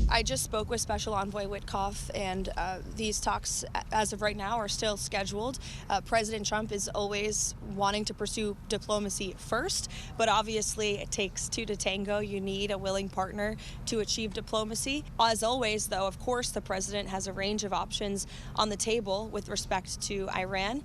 I just spoke with Special Envoy Witkoff, and these talks, as of right now, are still scheduled. President Trump is always wanting to pursue diplomacy first, but obviously it takes two to tango. You need a willing partner to achieve diplomacy. As always, though, of course, the president has a range of options on the table with respect to Iran.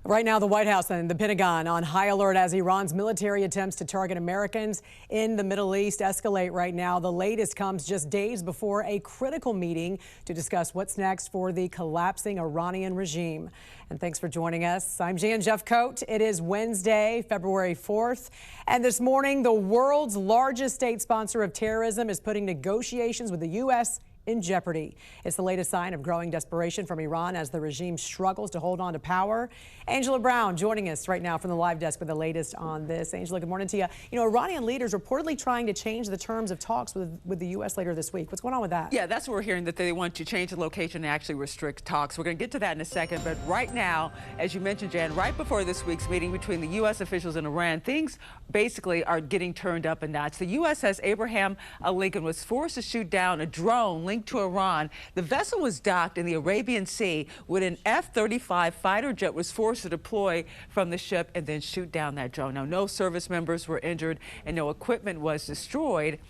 Right now, the White House and the Pentagon on high alert as Iran's military attempts to target Americans in the Middle East escalate right now. The latest comes just days before a critical meeting to discuss what's next for the collapsing Iranian regime. And thanks for joining us. I'm Jan Jeffcoat. It is Wednesday, February 4th. And this morning, the world's largest state sponsor of terrorism is putting negotiations with the U.S. in jeopardy. It's the latest sign of growing desperation from Iran as the regime struggles to hold on to power. Angela Brown joining us right now from the live desk with the latest on this. Angela, good morning to you. You know, Iranian leaders reportedly trying to change the terms of talks with the U.S. later this week. What's going on with that? Yeah, that's what we're hearing, that they want to change the location and actually restrict talks. We're going to get to that in a second. But right now, as you mentioned, Jan, right before this week's meeting between the U.S. officials and Iran, things basically are getting turned up a notch. The USS Abraham Lincoln was forced to shoot down a drone linked to Iran. The vessel was docked in the Arabian Sea when an F-35 fighter jet was forced to deploy from the ship and then shoot down that drone. Now, no service members were injured and no equipment was destroyed.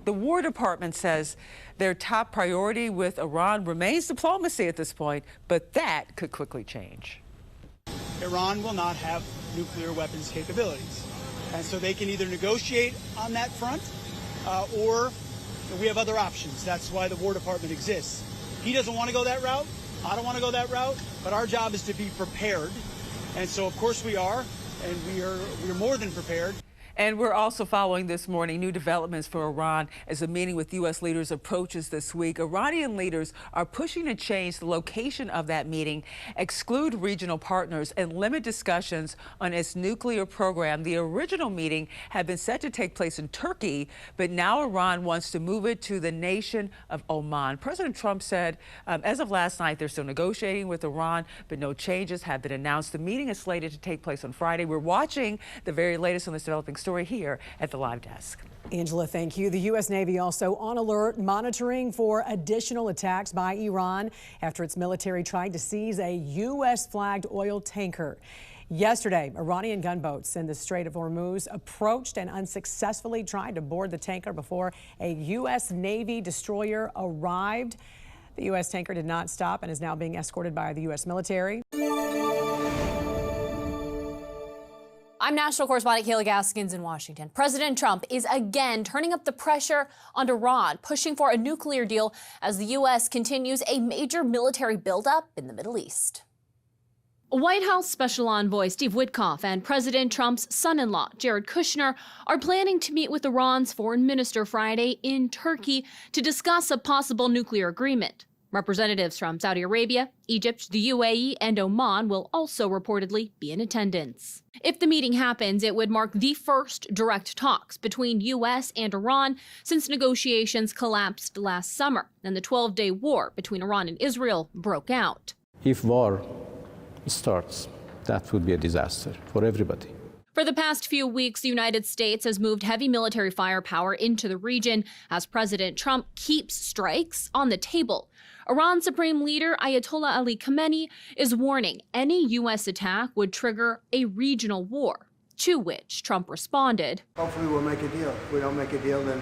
The War Department says their top priority with Iran remains diplomacy at this point, but that could quickly change. Iran will not have nuclear weapons capabilities, and so they can either negotiate on that front or we have other options. That's why the War Department exists. He doesn't want to go that route. I don't want to go that route. But our job is to be prepared. And so, of course, we are. And we're more than prepared. And we're also following this morning new developments for Iran as a meeting with U.S. leaders approaches this week. Iranian leaders are pushing to change the location of that meeting, exclude regional partners, and limit discussions on its nuclear program. The original meeting had been set to take place in Turkey, but now Iran wants to move it to the nation of Oman. President Trump said as of last night, they're still negotiating with Iran, but no changes have been announced. The meeting is slated to take place on Friday. We're watching the very latest on this developing story here at the live desk. Angela, thank you. The U.S. Navy also on alert, monitoring for additional attacks by Iran after its military tried to seize a U.S.-flagged oil tanker. Yesterday, Iranian gunboats in the Strait of Hormuz approached and unsuccessfully tried to board the tanker before a U.S. Navy destroyer arrived. The U.S. tanker did not stop and is now being escorted by the U.S. military. I'm national correspondent Kayla Gaskins in Washington. President Trump is again turning up the pressure on Iran, pushing for a nuclear deal as the U.S. continues a major military buildup in the Middle East. White House Special Envoy Steve Witkoff and President Trump's son-in-law, Jared Kushner, are planning to meet with Iran's foreign minister Friday in Turkey to discuss a possible nuclear agreement. Representatives from Saudi Arabia, Egypt, the UAE, and Oman will also reportedly be in attendance. If the meeting happens, it would mark the first direct talks between U.S. and Iran since negotiations collapsed last summer and the 12-day war between Iran and Israel broke out. If war starts, that would be a disaster for everybody. For the past few weeks, the United States has moved heavy military firepower into the region as President Trump keeps strikes on the table. Iran's Supreme Leader Ayatollah Ali Khamenei is warning any U.S. attack would trigger a regional war, to which Trump responded. Hopefully we'll make a deal. If we don't make a deal, then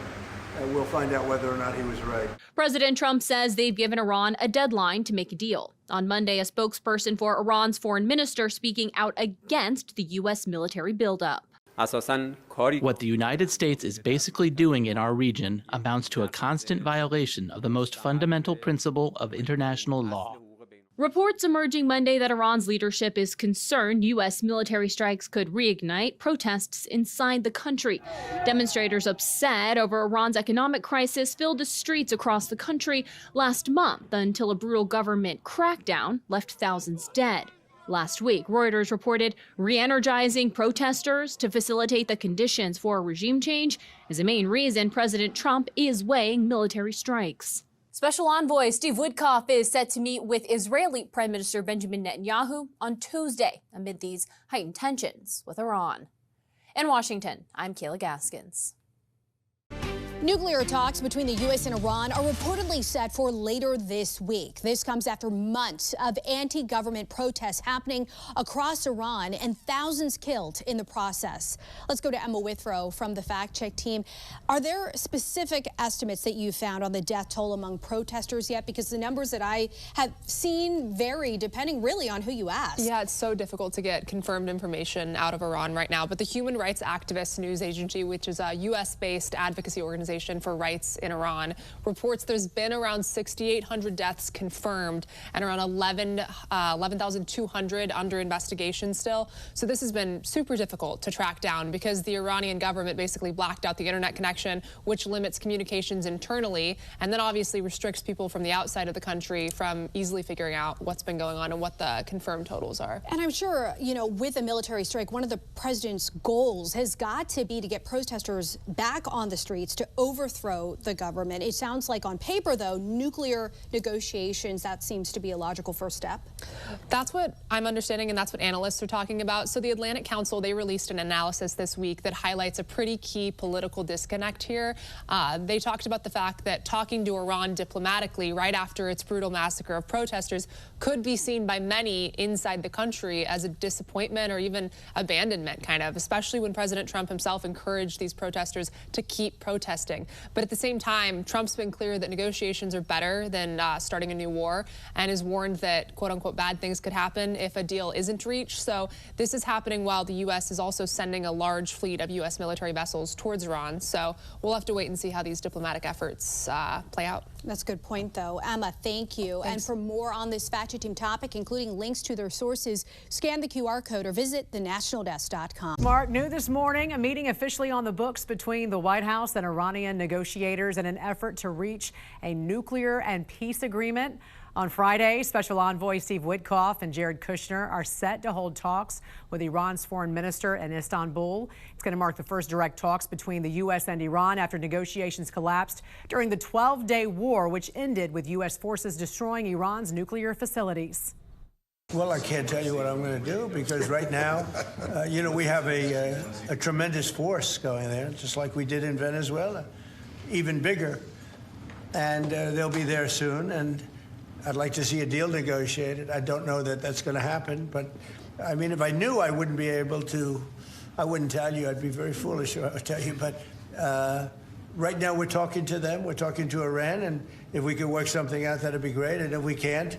we'll find out whether or not he was right. President Trump says they've given Iran a deadline to make a deal. On Monday, a spokesperson for Iran's foreign minister speaking out against the U.S. military buildup. What the United States is basically doing in our region amounts to a constant violation of the most fundamental principle of international law. Reports emerging Monday that Iran's leadership is concerned U.S. military strikes could reignite protests inside the country. Demonstrators upset over Iran's economic crisis filled the streets across the country last month until a brutal government crackdown left thousands dead. Last week, Reuters reported re-energizing protesters to facilitate the conditions for a regime change is the main reason President Trump is weighing military strikes. Special Envoy Steve Witkoff is set to meet with Israeli Prime Minister Benjamin Netanyahu on Tuesday amid these heightened tensions with Iran. In Washington, I'm Kayla Gaskins. Nuclear talks between the U.S. and Iran are reportedly set for later this week. This comes after months of anti-government protests happening across Iran and thousands killed in the process. Let's go to Emma Withrow from the Fact Check team. Are there specific estimates that you found on the death toll among protesters yet? Because the numbers that I have seen vary depending really on who you ask. Yeah, it's so difficult to get confirmed information out of Iran right now. But the Human Rights Activist News Agency, which is a U.S.-based advocacy organization for rights in Iran, reports there's been around 6,800 deaths confirmed and around 11,200 under investigation still. So this has been super difficult to track down because the Iranian government basically blacked out the internet connection, which limits communications internally and then obviously restricts people from the outside of the country from easily figuring out what's been going on and what the confirmed totals are. And I'm sure, you know, with a military strike, one of the president's goals has got to be to get protesters back on the streets to overthrow the government. It sounds like on paper, though, nuclear negotiations, that seems to be a logical first step. That's what I'm understanding, and that's what analysts are talking about. So the Atlantic Council, they released an analysis this week that highlights a pretty key political disconnect here. They talked about the fact that talking to Iran diplomatically right after its brutal massacre of protesters could be seen by many inside the country as a disappointment or even abandonment, kind of, especially when President Trump himself encouraged these protesters to keep protesting. But at the same time, Trump's been clear that negotiations are better than starting a new war and has warned that, quote unquote, bad things could happen if a deal isn't reached. So this is happening while the U.S. is also sending a large fleet of U.S. military vessels towards Iran. So we'll have to wait and see how these diplomatic efforts play out. That's a good point, though. Emma, thank you. Thanks. And for more on this Fact Check Team topic, including links to their sources, scan the QR code or visit thenationaldesk.com. Mark, new this morning, a meeting officially on the books between the White House and Iranian negotiators in an effort to reach a nuclear and peace agreement. On Friday, Special Envoy Steve Witkoff and Jared Kushner are set to hold talks with Iran's foreign minister in Istanbul. It's going to mark the first direct talks between the U.S. and Iran after negotiations collapsed during the 12-day war, which ended with U.S. forces destroying Iran's nuclear facilities. Well, I can't tell you what I'm going to do because right now, you know, we have a tremendous force going there, just like we did in Venezuela, even bigger. And they'll be there soon. And I'd like to see a deal negotiated. I don't know that that's going to happen, but I mean, if I knew, I wouldn't be able to. I wouldn't tell you. I'd be very foolish if I would tell you. But right now, we're talking to them. We're talking to Iran, and if we could work something out, that'd be great. And if we can't.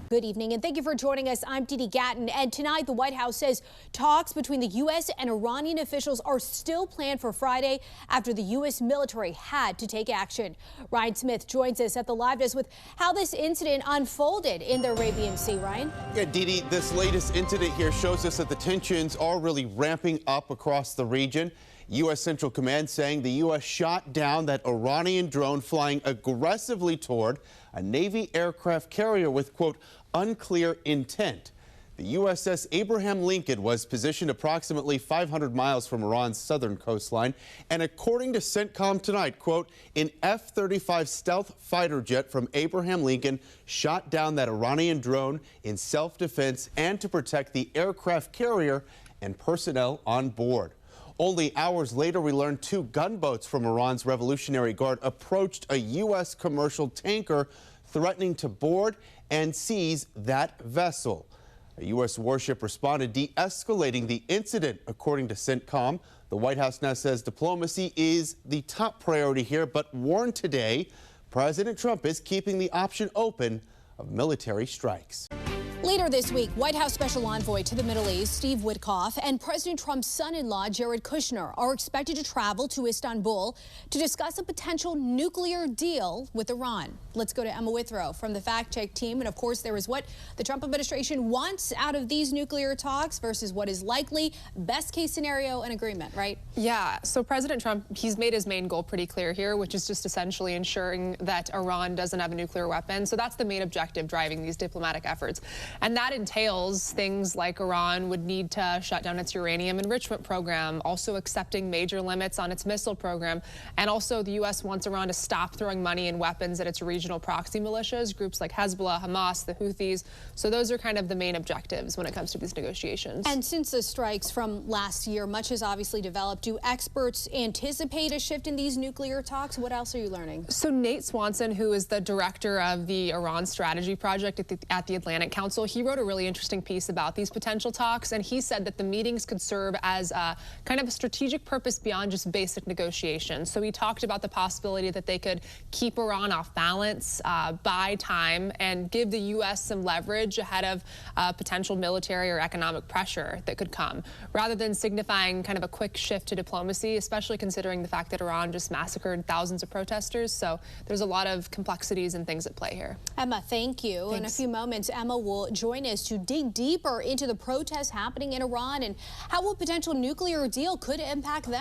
Good evening, and thank you for joining us. I'm Didi Gatton, and tonight the White House says talks between the U.S. and Iranian officials are still planned for Friday after the U.S. military had to take action. Ryan Smith joins us at the live desk with how this incident unfolded in the Arabian Sea. Ryan? Yeah, Didi, this latest incident here shows us that the tensions are really ramping up across the region. U.S. Central Command saying the U.S. shot down that Iranian drone flying aggressively toward a Navy aircraft carrier with, quote, unclear intent. The USS Abraham Lincoln was positioned approximately 500 miles from Iran's southern coastline. And according to CENTCOM tonight, quote, an F-35 stealth fighter jet from Abraham Lincoln shot down that Iranian drone in self-defense and to protect the aircraft carrier and personnel on board. Only hours later, we learned 2 gunboats from Iran's Revolutionary Guard approached a U.S. commercial tanker, threatening to board and seize that vessel. A U.S. warship responded, de-escalating the incident, according to CENTCOM. The White House now says diplomacy is the top priority here, but warned today President Trump is keeping the option open of military strikes. Later this week, White House Special Envoy to the Middle East, Steve Witkoff, and President Trump's son-in-law, Jared Kushner, are expected to travel to Istanbul to discuss a potential nuclear deal with Iran. Let's go to Emma Withrow from the Fact Check team. And of course, there is what the Trump administration wants out of these nuclear talks versus what is likely best case scenario and agreement, right? Yeah, so President Trump, he's made his main goal pretty clear here, which is just essentially ensuring that Iran doesn't have a nuclear weapon. So that's the main objective driving these diplomatic efforts. And that entails things like Iran would need to shut down its uranium enrichment program, also accepting major limits on its missile program. And also the U.S. wants Iran to stop throwing money and weapons at its regional proxy militias, groups like Hezbollah, Hamas, the Houthis. So those are kind of the main objectives when it comes to these negotiations. And since the strikes from last year, much has obviously developed. Do experts anticipate a shift in these nuclear talks? What else are you learning? So Nate Swanson, who is the director of the Iran Strategy Project at the Atlantic Council, he wrote a really interesting piece about these potential talks, and he said that the meetings could serve as kind of a strategic purpose beyond just basic negotiations. So he talked about the possibility that they could keep Iran off balance, buy time, and give the U.S. some leverage ahead of potential military or economic pressure that could come, rather than signifying kind of a quick shift to diplomacy, especially considering the fact that Iran just massacred thousands of protesters. So there's a lot of complexities and things at play here. Emma, thank you. Thanks. In a few moments, Emma will join us to dig deeper into the protests happening in Iran and how a potential nuclear deal could impact them.